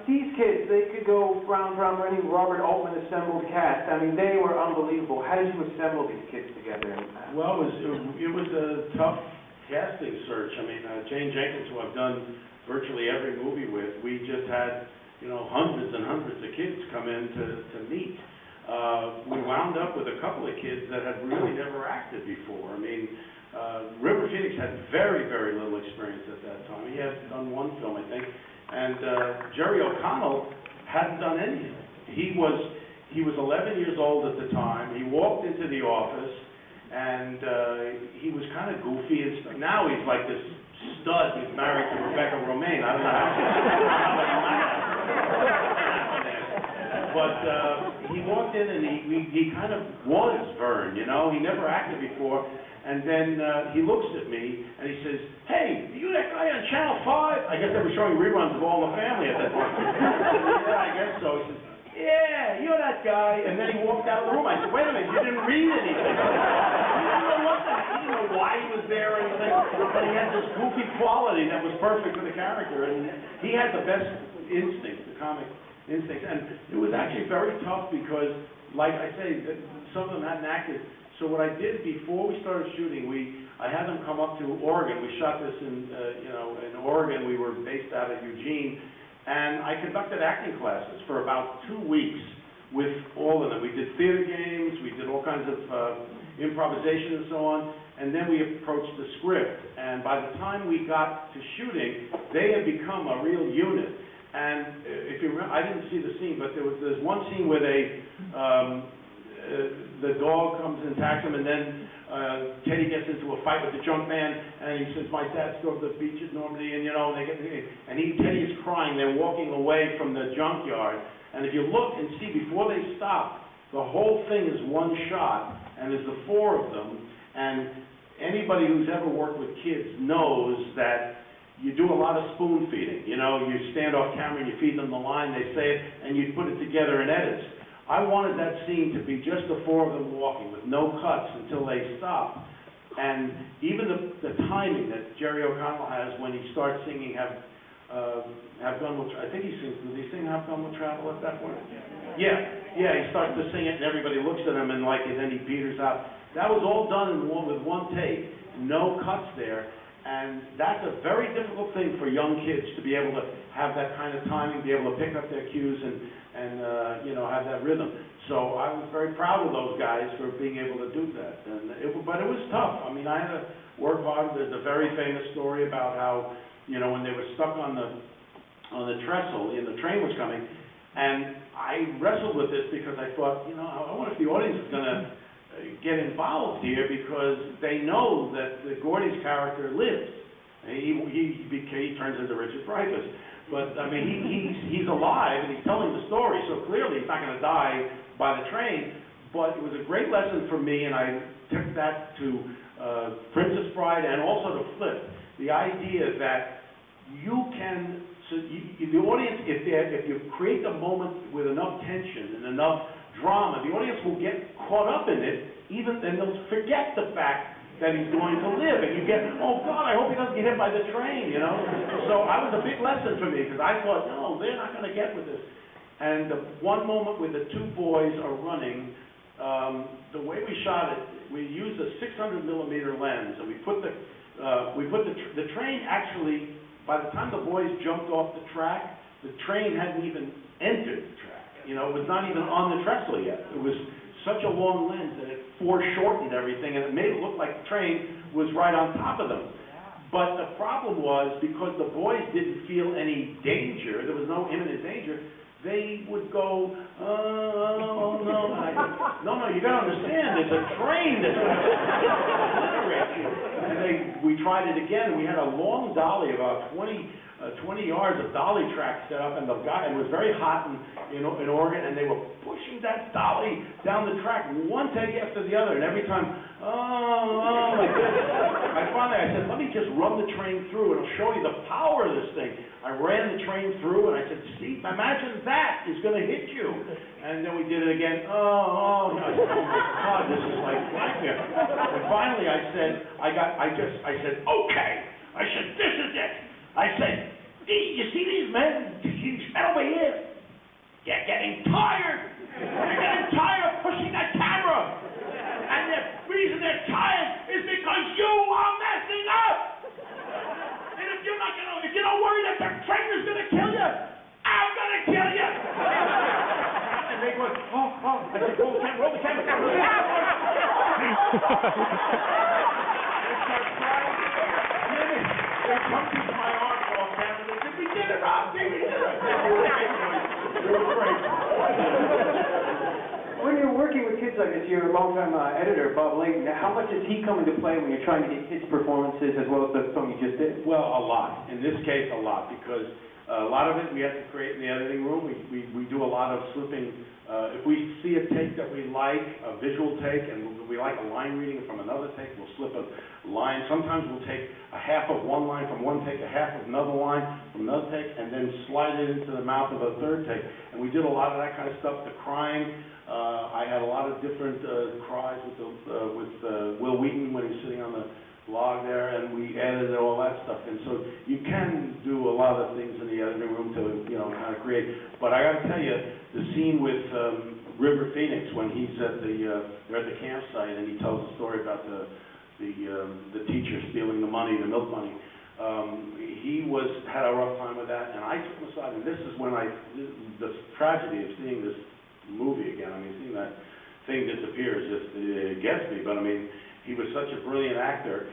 these kids, they could go round any Robert Altman assembled cast. I mean, they were unbelievable. How did you assemble these kids together? Well, it was a tough casting search. I mean, Jane Jenkins, who I've done virtually every movie with, we just had, hundreds and hundreds of kids come in to meet. We wound up with a couple of kids that had really never acted before. I mean, River Phoenix had very, very little experience at that time. He had done one film, I think. And Jerry O'Connell hadn't done anything. He was 11 years old at the time. He walked into the office, and he was kind of goofy and stuff. Now he's like this stud. He's married to Rebecca Romaine. I don't know how but he walked in, and he kind of was Vern, He never acted before. And then he looks at me, and he says, "Hey, are you that guy on Channel 5? I guess they were showing reruns of All in the Family at that time. Yeah, I guess so. He says, "Yeah, you're that guy." And then he walked out of the room. I said, "Wait a minute, you didn't read anything." He didn't know why he was there or anything, but he had this goofy quality that was perfect for the character. And he had the best instincts, the comic instincts. And it was actually very tough because, like I say, some of them hadn't acted. So what I did before we started shooting, I had them come up to Oregon. We shot this in Oregon. We were based out of Eugene, and I conducted acting classes for about 2 weeks with all of them. We did theater games, we did all kinds of improvisation and so on, and then we approached the script. And by the time we got to shooting, they had become a real unit. And if you remember, I didn't see the scene, but there's one scene where the dog comes and attacks him, and then Teddy gets into a fight with the junk man, and he says, "My dad drove the beach at Normandy," and Teddy is crying. They're walking away from the junkyard, and if you look and see before they stop, the whole thing is one shot, and there's the four of them. And anybody who's ever worked with kids knows that you do a lot of spoon feeding. You stand off camera and you feed them the line, they say it, and you put it together in edits. I wanted that scene to be just the four of them walking with no cuts until they stop. And even the timing that Jerry O'Connell has when he starts singing Have Gun Will Travel. I think he sings, does he sing Have Gun Will Travel at that point? Yeah, he starts to sing it and everybody looks at him and then he peters out. That was all done with one take, no cuts there. And that's a very difficult thing for young kids to be able to have that kind of timing, be able to pick up their cues and have that rhythm. So I was very proud of those guys for being able to do that. But it was tough. I mean, I had to work hard. There's a very famous story about how, when they were stuck on the trestle and the train was coming, and I wrestled with this because I thought, I wonder if the audience is going to get involved here because they know that Gordy's character lives. He turns into Richard Dreyfuss. But, I mean, he's alive, and he's telling the story, so clearly he's not going to die by the train. But it was a great lesson for me, and I took that to Princess Bride and also to Flip. The idea that the audience, if you create the moment with enough tension and enough drama, the audience will get caught up in it, and they'll forget the fact that he's going to live, and you get, oh God, I hope he doesn't get hit by the train, So I was a big lesson for me, because I thought, no, they're not going to get with this. And the one moment where the two boys are running, the way we shot it, we used a 600 millimeter lens, and we put the train actually, by the time the boys jumped off the track, the train hadn't even entered the track. It was not even on the trestle yet. It was such a long lens that it foreshortened everything, and it made it look like the train was right on top of them. But the problem was, because the boys didn't feel any danger, there was no imminent danger, they would go, oh, no. No, you got to understand, there's a train that's going to obliterate you. And we tried it again, and we had a long dolly, about 20 yards of dolly track set up, and it was very hot in Oregon, and they were pushing that dolly down the track, one take after the other, and every time, like this. I said, let me just run the train through, and it'll show you the power of this thing. I ran the train through, and I said, see, imagine that is going to hit you. And then we did it again, I said, oh my God, this is like blackmail. And finally I said, okay. I said, this is it. I said, you see these men, these metal don't worry, that trainer's gonna kill you. I'm gonna kill you. And they go, oh. I said, roll the camera. They start crying. And then they jumped into my arms off camera. They said, we did it, Rob. We did it. It was great. When you're working with kids like this, you're a longtime editor, Bob Layton. Now, how much does he come into play when you're trying to get kids' performances as well as the film you just did? Well, a lot. In this case, a lot, because a lot of it we have to create in the editing room. We do a lot of slipping. If we see a take that we like, a visual take, and we like a line reading from another take, we'll slip a line. Sometimes we'll take a half of one line from one take, a half of another line from another take, and then slide it into the mouth of a third take. And we did a lot of that kind of stuff. The crying. I had a lot of different cries with Will Wheaton when he was sitting on the log there, and we edited all that stuff. And so you can do a lot of things in the editing room to, kind of create. But I got to tell you, the scene with River Phoenix when he's at they're at the campsite and he tells a story about the teacher stealing the money, the milk money. He had a rough time with that, and I took him aside. And this is when the tragedy of seeing this movie again. I mean, seeing that thing disappear it gets me. But I mean, he was such a brilliant actor.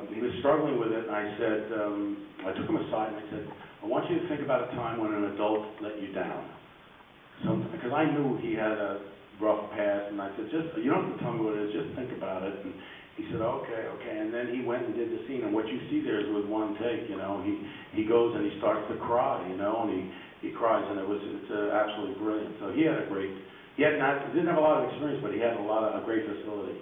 He was struggling with it, and I said, I took him aside and I said, I want you to think about a time when an adult let you down. Because I knew he had a rough past, and I said, you don't have to tell me what it is, just think about it. And he said, okay. And then he went and did the scene, and what you see there is with one take. He goes and he starts to cry, and he cries, and it's absolutely brilliant. So he didn't have a lot of experience, but he had a great facility.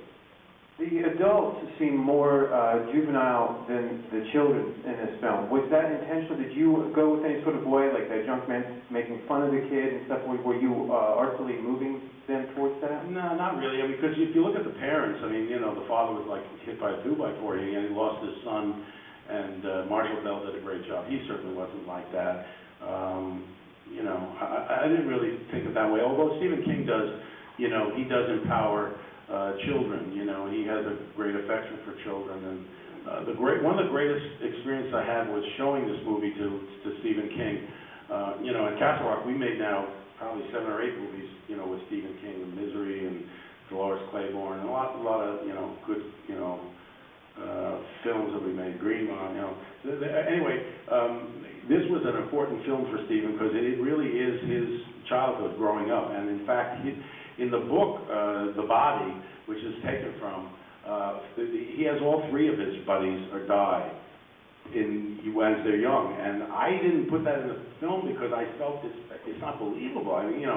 The adults seem more juvenile than the children in this film. Was that intentional? Did you go with any sort of way, like that junk man making fun of the kid and stuff? Were you artfully moving them towards that? No, not really. I mean, because if you look at the parents, I mean, the father was like hit by a 2x4, and he lost his son, and Marshall Bell did a great job. He certainly wasn't like that. I didn't really think of it that way, although Stephen King does, he does empower children. He has a great affection for children, and one of the greatest experiences I had was showing this movie to Stephen King. At Castle Rock, we made now probably 7 or 8 movies, with Stephen King, Misery and Dolores Claiborne, and a lot of, good, films that we made, Green Mile, Anyway, this was an important film for Stephen because it really is his childhood growing up, and in fact, in the book, The Body, which is taken from, he has all 3 of his buddies die as they're young, and I didn't put that in the film because I felt it's not believable. I mean,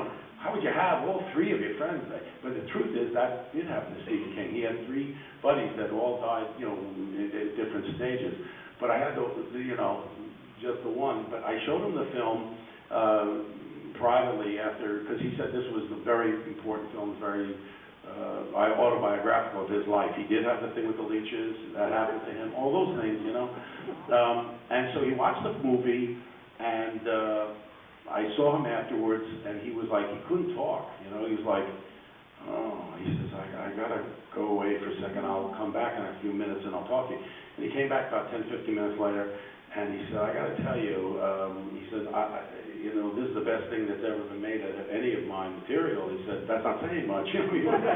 how would you have all 3 of your friends die? But the truth is that did happen to Stephen King. He had 3 buddies that all died, at different stages. But I had just the one. But I showed him the film privately because he said this was a very important film, very autobiographical of his life. He did have the thing with the leeches, that happened to him, all those things, And so he watched the movie, and I saw him afterwards, and he was like, he couldn't talk, he was like, he says, I gotta go away for a second, I'll come back in a few minutes and I'll talk to you. And he came back about 10, 15 minutes later, and he said, I gotta tell you, he said, this is the best thing that's ever been made out of any of my material. He said, that's not saying much. He didn't like